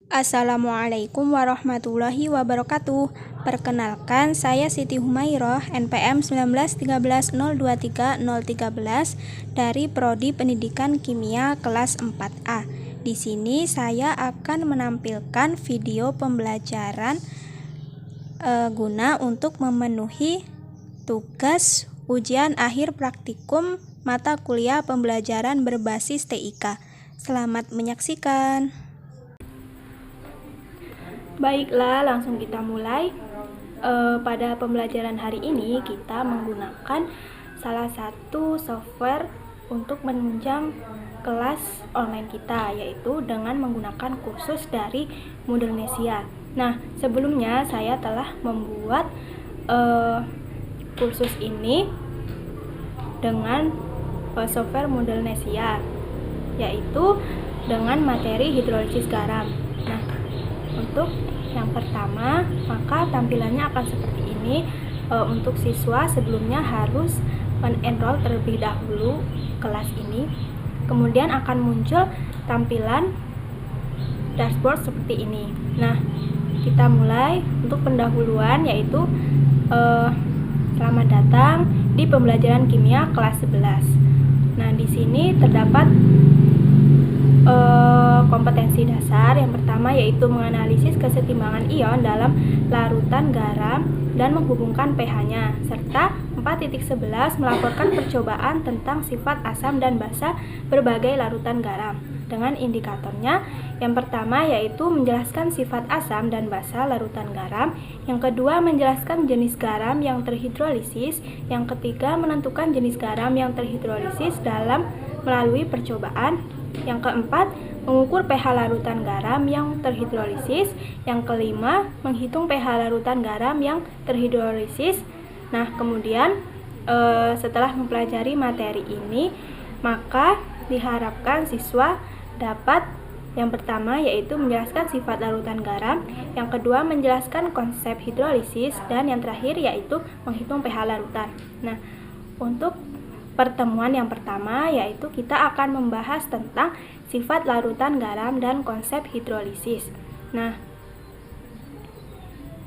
Assalamualaikum warahmatullahi wabarakatuh. Perkenalkan, saya Siti Humairah, NPM 1913023 dari Prodi Pendidikan Kimia kelas 4A. Di sini saya akan menampilkan video pembelajaran guna untuk memenuhi tugas ujian akhir praktikum mata kuliah pembelajaran berbasis TIK. Selamat menyaksikan. Baiklah, langsung kita mulai. Pada pembelajaran hari ini kita menggunakan salah satu software untuk menunjang kelas online kita, yaitu dengan menggunakan kursus dari Moodlenesia. Nah, sebelumnya saya telah membuat kursus ini dengan software Moodlenesia, yaitu dengan materi hidrolisis garam. Nah, untuk yang pertama, maka tampilannya akan seperti ini. Untuk siswa sebelumnya harus men-enroll terlebih dahulu kelas ini. Kemudian akan muncul tampilan dashboard seperti ini. Nah, kita mulai untuk pendahuluan, yaitu selamat datang di pembelajaran kimia kelas 11. Nah, di sini terdapat kompetensi dasar. Yang pertama yaitu menganalisis kesetimbangan ion dalam larutan garam dan menghubungkan pH-nya, serta 4.11 melaporkan percobaan tentang sifat asam dan basa berbagai larutan garam dengan indikatornya. Yang pertama yaitu menjelaskan sifat asam dan basa larutan garam, yang kedua menjelaskan jenis garam yang terhidrolisis, yang ketiga menentukan jenis garam yang terhidrolisis dalam melalui percobaan, yang keempat mengukur pH larutan garam yang terhidrolisis, yang kelima menghitung pH larutan garam yang terhidrolisis. Nah, kemudian setelah mempelajari materi ini, maka diharapkan siswa dapat yang pertama yaitu menjelaskan sifat larutan garam, yang kedua menjelaskan konsep hidrolisis, dan yang terakhir yaitu menghitung pH larutan. Nah, untuk pertemuan yang pertama yaitu kita akan membahas tentang sifat larutan garam dan konsep hidrolisis. Nah,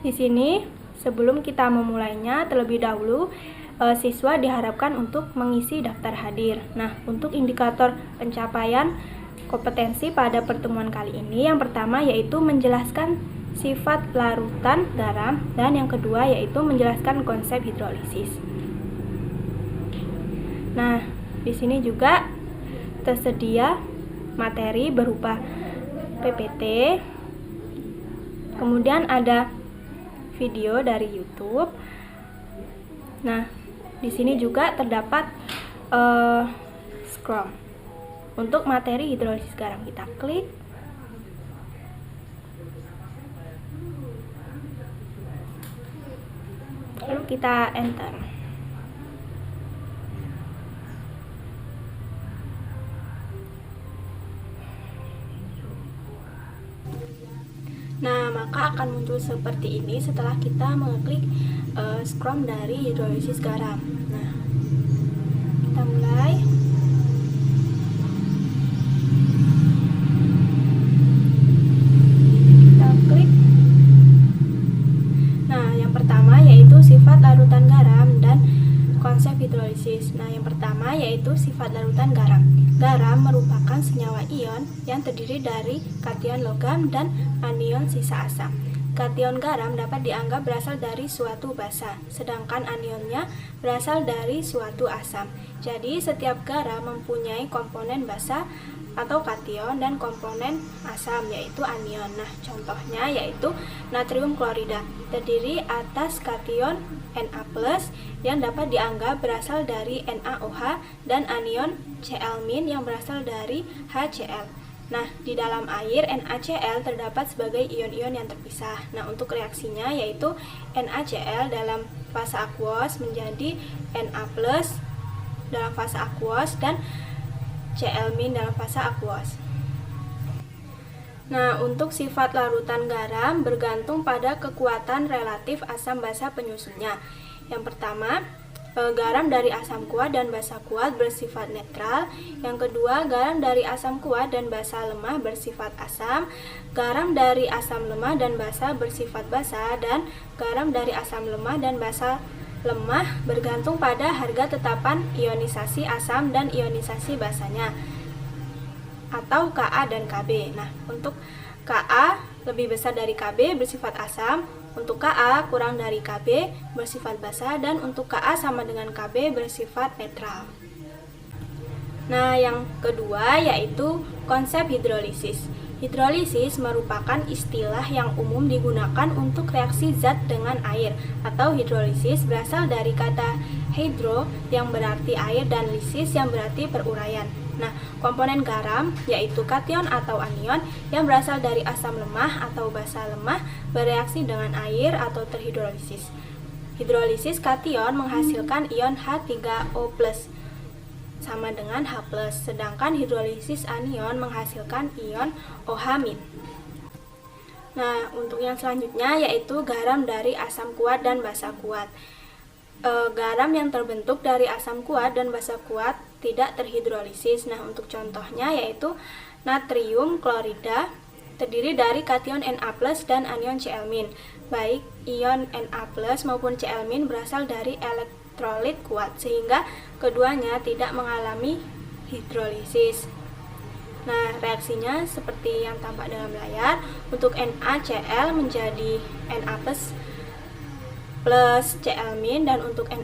di sini sebelum kita memulainya terlebih dahulu siswa diharapkan untuk mengisi daftar hadir. Nah, untuk indikator pencapaian kompetensi pada pertemuan kali ini, yang pertama yaitu menjelaskan sifat larutan garam, dan yang kedua yaitu menjelaskan konsep hidrolisis. Nah, di sini juga tersedia materi berupa PPT, kemudian ada video dari YouTube. Nah, di sini juga terdapat Scrum untuk materi hidrolisis garam. Kita klik. Lalu kita enter. Nah, maka akan muncul seperti ini setelah kita mengeklik Scrum dari hidrolisis garam. Nah, kita mulai. Kita klik. Nah, yang pertama yaitu sifat larutan garam dan konsep hidrolisis. Nah, yang pertama yaitu sifat larutan garam. Garam merupakan senyawa ion yang terdiri dari kation logam dan anion sisa asam. Kation garam dapat dianggap berasal dari suatu basa, sedangkan anionnya berasal dari suatu asam. Jadi, setiap garam mempunyai komponen basa atau kation dan komponen asam yaitu anion. Nah, contohnya yaitu natrium klorida terdiri atas kation Na+ yang dapat dianggap berasal dari NaOH dan anion Cl- yang berasal dari HCl. Nah, di dalam air NaCl terdapat sebagai ion-ion yang terpisah. Nah, untuk reaksinya yaitu NaCl dalam fase aquos menjadi Na+ dalam fase aquos dan Cl- dalam fase aquos. Nah, untuk sifat larutan garam bergantung pada kekuatan relatif asam basa penyusunnya. Yang pertama, garam dari asam kuat dan basa kuat bersifat netral. Yang kedua, garam dari asam kuat dan basa lemah bersifat asam. Garam dari asam lemah dan basa bersifat basa, dan garam dari asam lemah dan basa lemah bergantung pada harga tetapan ionisasi asam dan ionisasi basanya, atau Ka dan Kb. Nah, untuk Ka lebih besar dari Kb bersifat asam, untuk Ka kurang dari Kb bersifat basa, dan untuk Ka sama dengan Kb bersifat netral. Nah, yang kedua yaitu konsep hidrolisis. Hidrolisis merupakan istilah yang umum digunakan untuk reaksi zat dengan air, atau hidrolisis berasal dari kata hydro yang berarti air dan lisis yang berarti peruraian. Nah, komponen garam yaitu kation atau anion yang berasal dari asam lemah atau basa lemah bereaksi dengan air atau terhidrolisis. Hidrolisis kation menghasilkan ion H3O+ sama dengan H+, sedangkan hidrolisis anion menghasilkan ion OH-. Nah, untuk yang selanjutnya yaitu garam dari asam kuat dan basa kuat. Garam yang terbentuk dari asam kuat dan basa kuat tidak terhidrolisis. Nah, untuk contohnya yaitu natrium klorida terdiri dari kation Na+ dan anion Cl-. Baik ion Na+ maupun Cl- berasal dari elektrolit kuat sehingga keduanya tidak mengalami hidrolisis. Nah, reaksinya seperti yang tampak dalam layar. Untuk NaCl menjadi Na+ plus Cl-, dan untuk Na+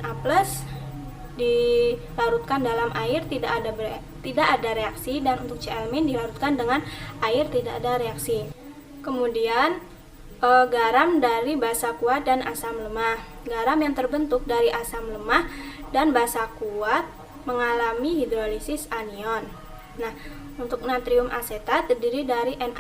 dilarutkan dalam air tidak ada reaksi, dan untuk Cl- dilarutkan dengan air tidak ada reaksi. Kemudian garam dari basa kuat dan asam lemah. Garam yang terbentuk dari asam lemah dan basa kuat mengalami hidrolisis anion. Nah, untuk natrium asetat terdiri dari Na+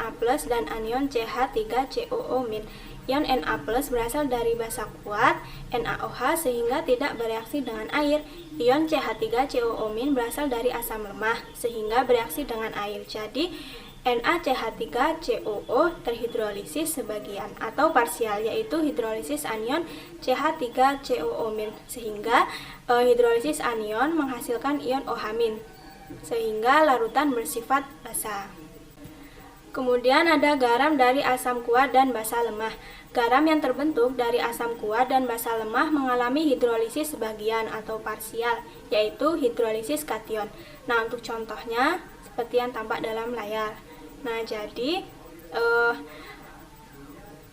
dan anion CH3COO-. Ion Na+ berasal dari basa kuat NaOH sehingga tidak bereaksi dengan air. Ion CH3COO- berasal dari asam lemah sehingga bereaksi dengan air. Jadi NaCH3COO terhidrolisis sebagian atau parsial, yaitu hidrolisis anion CH3COO- sehingga hidrolisis anion menghasilkan ion OH- sehingga larutan bersifat basa. Kemudian ada garam dari asam kuat dan basa lemah. Garam yang terbentuk dari asam kuat dan basa lemah mengalami hidrolisis sebagian atau parsial, yaitu hidrolisis kation. Nah, untuk contohnya seperti yang tampak dalam layar. Nah, jadi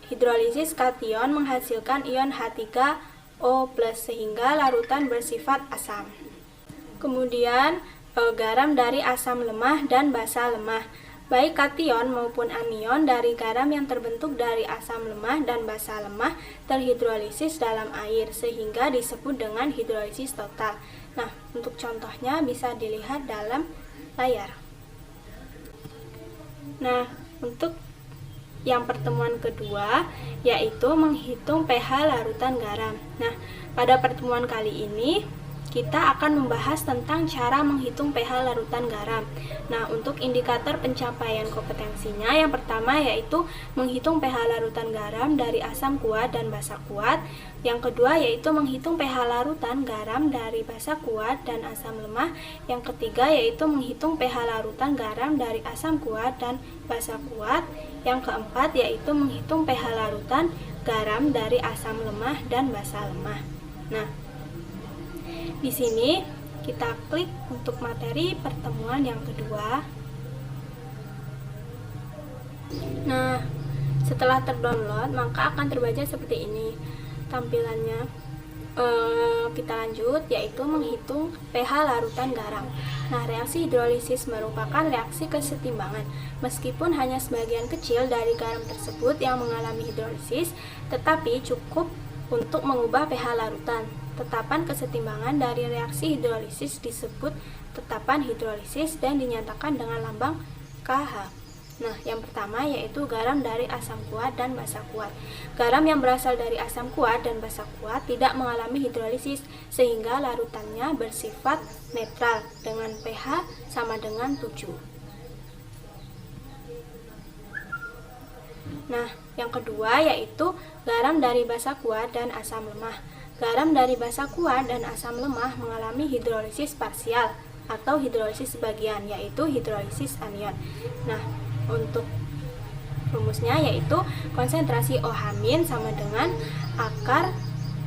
hidrolisis kation menghasilkan ion H3O+ sehingga larutan bersifat asam. Kemudian garam dari asam lemah dan basa lemah. Baik kation maupun anion dari garam yang terbentuk dari asam lemah dan basa lemah terhidrolisis dalam air sehingga disebut dengan hidrolisis total. Nah, untuk contohnya bisa dilihat dalam layar. Nah, untuk yang pertemuan kedua yaitu menghitung pH larutan garam. Nah, pada pertemuan kali ini kita akan membahas tentang cara menghitung pH larutan garam. Nah, untuk indikator pencapaian kompetensinya yang pertama yaitu menghitung pH larutan garam dari asam kuat dan basa kuat. Yang kedua yaitu menghitung pH larutan garam dari basa kuat dan asam lemah. Yang ketiga yaitu menghitung pH larutan garam dari asam kuat dan basa kuat. Yang keempat yaitu menghitung pH larutan garam dari asam lemah dan basa lemah. Nah, di sini kita klik untuk materi pertemuan yang kedua. Nah, setelah terdownload maka akan terbaca seperti ini tampilannya. Kita lanjut yaitu menghitung pH larutan garam. Nah, reaksi hidrolisis merupakan reaksi kesetimbangan. Meskipun hanya sebagian kecil dari garam tersebut yang mengalami hidrolisis, tetapi cukup untuk mengubah pH larutan. Tetapan kesetimbangan dari reaksi hidrolisis disebut tetapan hidrolisis dan dinyatakan dengan lambang KH. Nah, yang pertama yaitu garam dari asam kuat dan basa kuat. Garam yang berasal dari asam kuat dan basa kuat tidak mengalami hidrolisis sehingga larutannya bersifat netral dengan pH sama dengan 7. Nah, yang kedua yaitu garam dari basa kuat dan asam lemah. garam dari basa kuat dan asam lemah mengalami hidrolisis parsial atau hidrolisis sebagian, yaitu hidrolisis anion. Nah, untuk rumusnya yaitu konsentrasi OH- sama dengan akar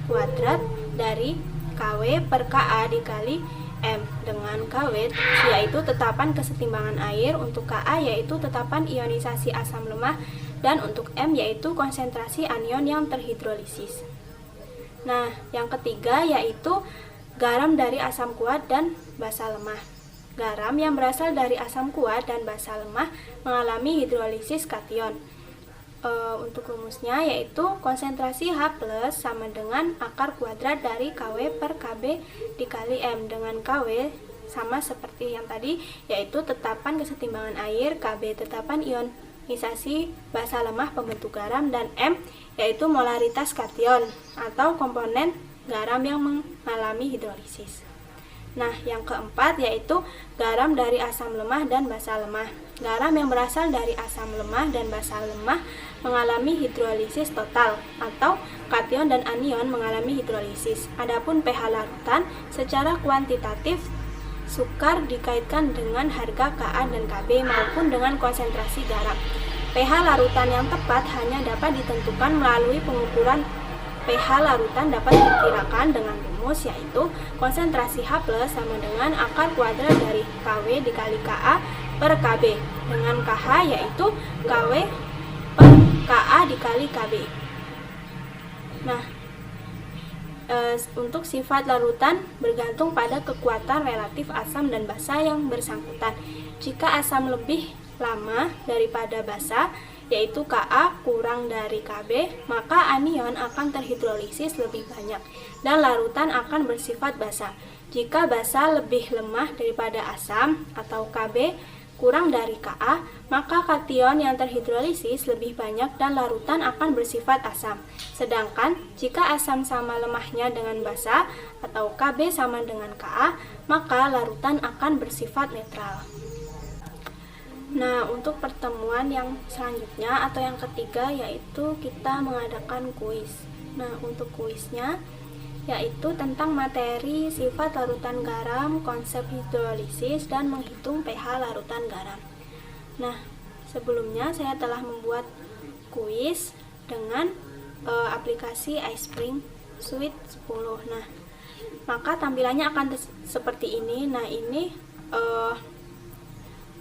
kuadrat dari KW per KA dikali M, dengan KW yaitu tetapan kesetimbangan air, untuk KA yaitu tetapan ionisasi asam lemah, dan untuk M yaitu konsentrasi anion yang terhidrolisis. Nah, yang ketiga yaitu garam dari asam kuat dan basa lemah. Garam yang berasal dari asam kuat dan basa lemah mengalami hidrolisis kation. Untuk rumusnya yaitu konsentrasi H+ sama dengan akar kuadrat dari KW per KB dikali M, dengan KW sama seperti yang tadi yaitu tetapan kesetimbangan air, KB tetapan ionisasi basa lemah pembentuk garam, dan M yaitu molaritas kation atau komponen garam yang mengalami hidrolisis. Nah, yang keempat yaitu garam dari asam lemah dan basa lemah. Garam yang berasal dari asam lemah dan basa lemah mengalami hidrolisis total atau kation dan anion mengalami hidrolisis. Adapun pH larutan secara kuantitatif sukar dikaitkan dengan harga Ka dan Kb maupun dengan konsentrasi garam. pH larutan yang tepat hanya dapat ditentukan melalui pengukuran pH larutan dapat diperkirakan dengan rumus yaitu konsentrasi H+ sama dengan akar kuadrat dari KW dikali Ka per Kb, dengan KH yaitu KW per Ka dikali Kb. Nah, untuk sifat larutan bergantung pada kekuatan relatif asam dan basa yang bersangkutan. Jika asam lebih lama daripada basa, yaitu Ka kurang dari Kb, maka anion akan terhidrolisis lebih banyak dan larutan akan bersifat basa. Jika basa lebih lemah daripada asam atau Kb kurang dari Ka, maka kation yang terhidrolisis lebih banyak dan larutan akan bersifat asam. Sedangkan jika asam sama lemahnya dengan basa atau Kb sama dengan Ka, maka larutan akan bersifat netral. Nah, untuk pertemuan yang selanjutnya atau yang ketiga yaitu kita mengadakan kuis. Nah, untuk kuisnya yaitu tentang materi sifat larutan garam, konsep hidrolisis, dan menghitung pH larutan garam. Nah, sebelumnya saya telah membuat kuis dengan aplikasi iSpring Suite 10. Nah, maka tampilannya akan seperti ini. Nah, ini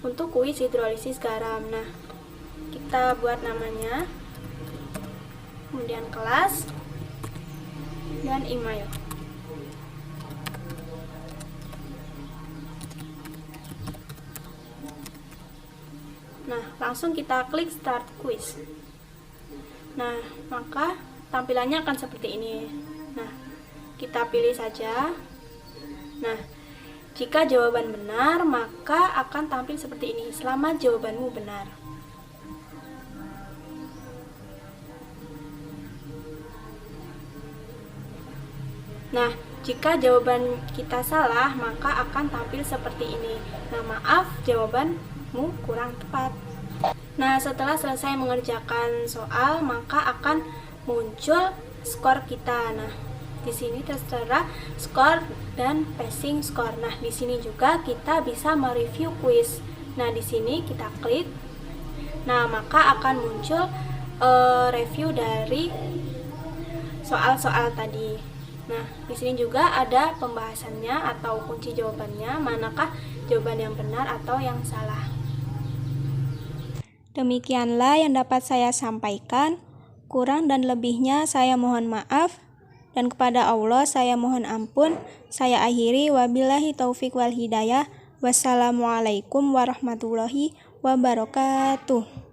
untuk kuis hidrolisis garam. Nah, kita buat namanya, kemudian kelas, dan email. Nah, langsung kita klik start quiz. Nah, maka tampilannya akan seperti ini. Nah, kita pilih saja. Nah, jika jawaban benar, maka akan tampil seperti ini. Selamat, jawabanmu benar. Nah, jika jawaban kita salah, maka akan tampil seperti ini. Nah, maaf, jawabanmu kurang tepat. Nah, setelah selesai mengerjakan soal, maka akan muncul skor kita. Nah, di sini tertera skor dan passing skor. Nah, di sini juga kita bisa mereview kuis. Nah, di sini kita klik. Nah, maka akan muncul review dari soal-soal tadi. Nah, di sini juga ada pembahasannya atau kunci jawabannya, manakah jawaban yang benar atau yang salah. Demikianlah yang dapat saya sampaikan. Kurang dan lebihnya saya mohon maaf. Dan kepada Allah saya mohon ampun. Saya akhiri, wabillahi taufik wal hidayah. Wassalamualaikum warahmatullahi wabarakatuh.